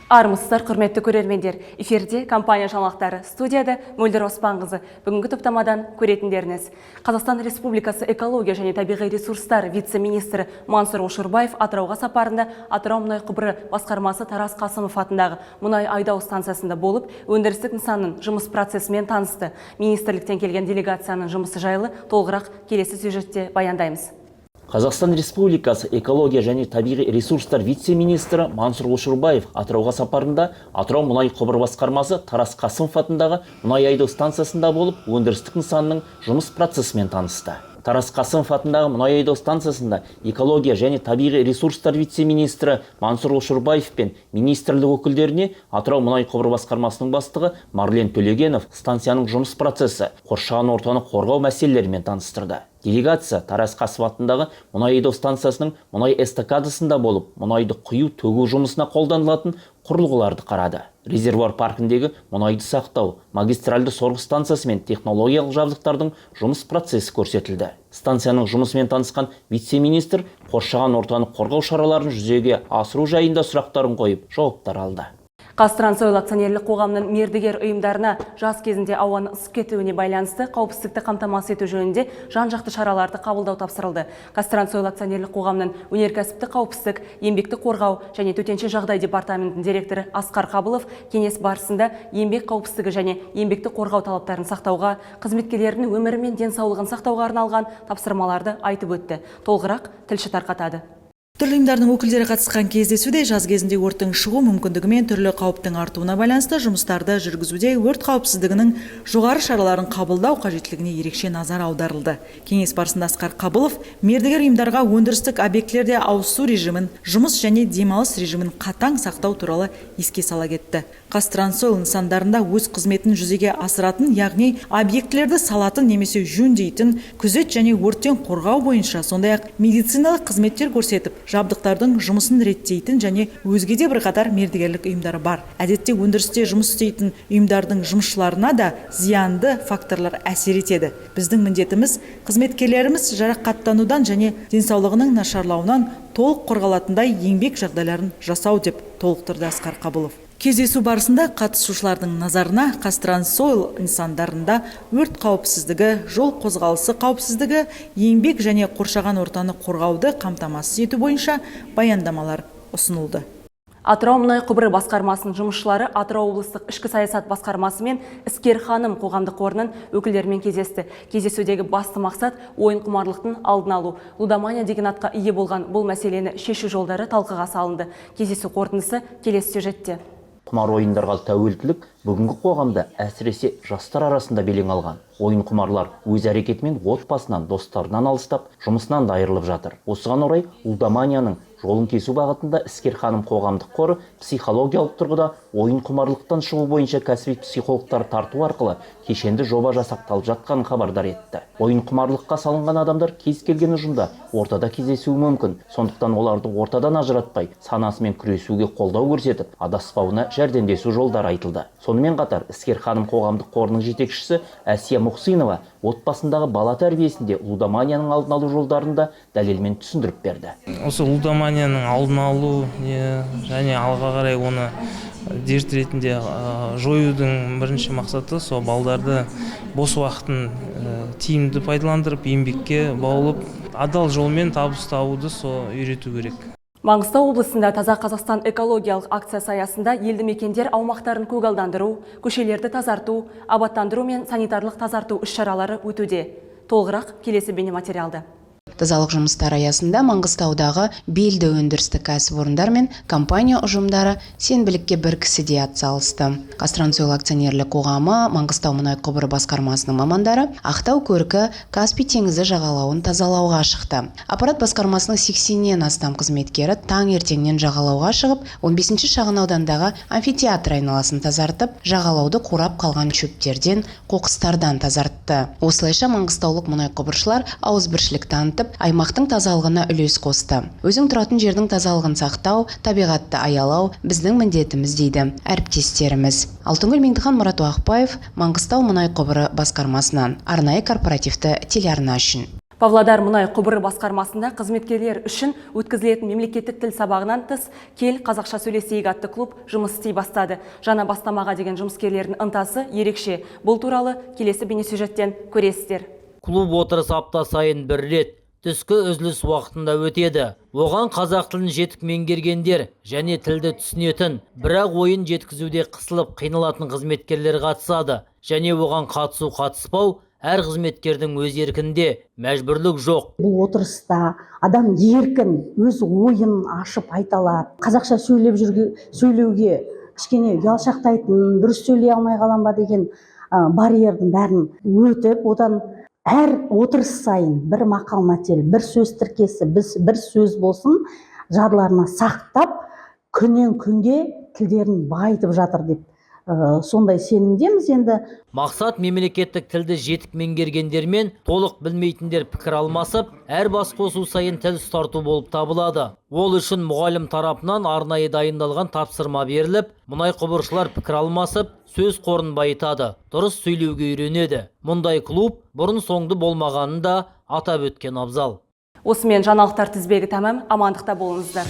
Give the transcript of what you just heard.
Армысыздар, құрметті көрермендер. Эфирде компания жаңалықтары, студияда Мөлдір Оспанқызы. Бүгінгі топтамадан көретіндеріңіз. Қазақстан Республикасы экология және табиғи ресурстар вице-министрі Мансұр Ошырбаев Атырауға сапарында Атырау мұнай құбыры басқармасы Тарас Қасымов атындағы мұнай айдау станциясында болып, өндірістік нысанның жұмыс процесімен танысты. Министрліктен келген делегацияның жұмысы жайлы толығырақ келесі сюжетте баяндаймыз. Қазақстан Республикасы экология және табиғи ресурстар вице-министрі Мансұр Ошырбаев Атырауға сапарында Атырау мұнай құбыры басқармасы Тарас Қасымов атындағы мұнай айдау станциясында болып, өндірістік нысанның жұмыс процесімен танысты. Тарас Қасымов атындағы мұнай айдау станциясында экология және табиғи ресурстар вице-министрі Мансұр Ошырбаев пен министрлік өкілдеріне Атырау мұнай құбыры басқармасының бастығы Марлен Төлегенов станцияның жұмыс процесі, қоршаған ортаны қорғау мәселелерімен таныстырды. Делегация Тарас Қасымов атындағы мұнай айдау станциясының мұнай эстакадасында болып, мұнайды құю төгу жұмысына қолданылатын құрылғыларды қарады. Резервуар паркіндегі мұнайды сақтау, магистральды сорғы станциясы мен технологиялық жабдықтардың жұмыс процесі көрсетілді. Станцияның жұмысымен танысқан вице-министр қоршаған ортаны қорғау шараларын жүзеге асыру жайында сұрақтарын қойып, жауаптар алды. Қазтрансойл акционерлік қоғамның мердігер ұйымдарына жаз кезінде ауаны ысып кетуіне байланысты қауіпсіздікті қамтамасыз ету жөнінде жан-жақты шараларды қабылдау тапсырылды. Қазтрансойл акционерлік қоғамның өнеркәсіптік қауіпсіздік, еңбекті қорғау және төтенше жағдай департаментінің директоры Асқар Қабылов кеңес барысында еңбек қауіпсіздігі және еңбекті қорғау талаптарын сақтауға, қызметкерлердің өмірі мен денсаулығын сақтауға арналған тапсырмаларды айтып өтті. Толығырақ тілші тарқатады. Түрлі ұйымдардың өкілдері қатысқан кездесуде жаз кезінде өрттің шығу мүмкіндігі мен түрлі қауіптің артуына байланысты жұмыстарды жүргізуде өрт қауіпсіздігінің жоғары шараларын қабылдау қажеттілігіне ерекше назар аударылды. Кеңес барысында Асқар Қабылов мердігер ұйымдарға өндірістік объектілерде ауысу режимін, жұмыс және демалыс режимін қатаң сақтау туралы еске сала кетті. Қазтрансойл нысандарында өз қызметін жүзеге асыратын, яғни объектілерді салатын немесе жөндейтін, күзет және өрттен қорғау бойынша, сондай-ақ медициналық қызметтер көрсетіп, жабдықтардың жұмысын реттейтін және өзге де бірқатар мердігерлік ұйымдары бар. Әдетте өндірісте жұмыс істейтін ұйымдардың жұмысшыларына да зиянды факторлар әсер етеді. Біздің міндетіміз қызметкерлеріміз жарақаттанудан және денсаулығының нашарлауынан толық қорғалатындай еңбек жағдайларын жасау деп толықтырды Асқар Қабылов. Кездесу барысында қатысушылардың назарына Қазтрансойл нысандарында өрт қауіпсіздігі, жол қозғалысы қауіпсіздігі, еңбек және қоршаған ортаны қорғауды қамтамасыз ету бойынша баяндамалар ұсынылды. Атырау мұнай құбыры басқармасының жұмысшылары Атырау облыстық ішкі саясат басқармасы мен Іскер ханым қоғамдық қорының өкілдерімен кездесті. Кездесудегі басты мақсат ойын құмарлықтың алдын алу. Лудомания деген атқа ие болған бұл мәселені шешу жолдары талқыға салынды. Кездесу қорытындысы келесі сюжетте. Құмар ойындарға тәуелділік бүгінгі қоғамда әсіресе жастар арасында белең алған. Ойын құмарлар өз әрекетімен отбасынан, достарынан алыстап, жұмысынан да айырылып жатыр. Осыған орай лудоманияның жолын кесу бағытында Іскер ханым қоғамдық қоры психологиялық тұрғыда ойын құмарлықтан шығу бойынша кәсіби психологтар тарту арқылы кешенді жоба жасақталып жатқанын хабардар етті. Ойын құмарлыққа салынған адамдар кез келген ұжымда ортада кездесуі мүмкін. Сондықтан оларды ортадан ажыратпай, санасымен күресуге қолдау көрсетіп, адаспауына жәрдемдесу жолдары айтылды. Сонымен қатар Іскер ханым қоғамдық қорының жетекшісі Әсия Мұхсинова отбасындағы бала тәрбиесінде лудоманияның алдын алу жолдарында дәлелмен түсіндіріп берді. Осы лудоманияның алдын алу және алға қарай оны дерт ретінде жоюдың бірінші мақсаты сол балдарды бос уақытын тиімді пайдаландырып, еңбекке баулып, адал жолмен табыс табуды сол үйрету керек. Маңғыстау облысында Таза Қазақстан экологиялық акциясы аясында елді мекендер аумақтарын көгалдандыру, көшелерді тазарту, абаттандыру мен санитарлық тазарту іс-шаралары өтуде. Толығырақ келесі бейнематериалда. Тазалық жұмыстары аясында Маңғыстаудағы белді өндірістік кәсіпорындар мен компания ұжымдары сенбілікке бір кісіде атсалысты. Қазтрансойл акционерлік қоғамы Маңғыстау мұнай құбыры басқармасының мамандары Ақтау көркі Каспий теңізі жағалауын тазалауға шықты. Аппарат басқармасының 80-нен астам қызметкері таңертеңнен жағалауға шығып, 15-ші шағын аудандағы амфитеатр айналасын тазартып, жағалауды қурап қалған шөптерден, қоқыстардан тазартты. Осылайша маңғыстаулық мұнай құбыршылар ауызбіршілік танытып, аймақтың тазалығына үлес қосты. Өзің тұратын жердің тазалығын сақтау, табиғатты аялау біздің міндетіміз дейді әріптестеріміз. Алтынгүл Меңдіхан, Мұрат Уақпаев, Маңғыстау мұнай құбыры басқармасынан, арнайы корпоративті телеарна үшін. Павлодар мұнай құбыры басқармасында қызметкерлер үшін өткізілетін мемлекеттік тіл сабағынан тыс кел қазақша сөйлесейік атты клуб жұмыс істей бастады. Жаңа бастамаға деген жұмыскерлердің ынтасы ерекше. Бұл туралы келесі бейнесюжеттен көресіздер. Клуб отырысы апта сайын бір рет түскі үзіліс уақытында өтеді. Оған қазақ тілін жетік меңгергендер және тілді түсінетін, бірақ ойын жеткізуде қысылып қиналатын қызметкерлер қатысады. Және оған қатыспау әр қызметкердің өз еркінде, мәжбүрлік жоқ. Бұл отырыста адам еркін өз ойын ашып айта алады. Қазақша сөйлеуге кішкене ұялшақтайтын, дұрыс сөйлей алмай қалам ба деген барьердің бәрін өтіп, одан әр отырыс сайын бір мақал мәтел, бір сөз тіркесі, бір сөз болсын, жадыларына сақтап, күннен күнге тілдерін байытып жатыр деп сондай сенімдеміз. Енді Мақсат мемлекеттік тілді жетік меңгергендермен толық білмейтіндер пікір алмасып, әр бас қосу сайын тіл ұстарту болып табылады. Ол үшін мұғалім тарапынан арнайы дайындалған тапсырма беріліп, мұнай құбыршылар пікір алмасып, сөз қорын байытады, дұрыс сөйлеуге үйренеді. Мұндай клуб бұрын соңды болмағанын да атап өткен абзал. Осымен жаңалықтар тізбегі тәмам, амандықта болыңыздар.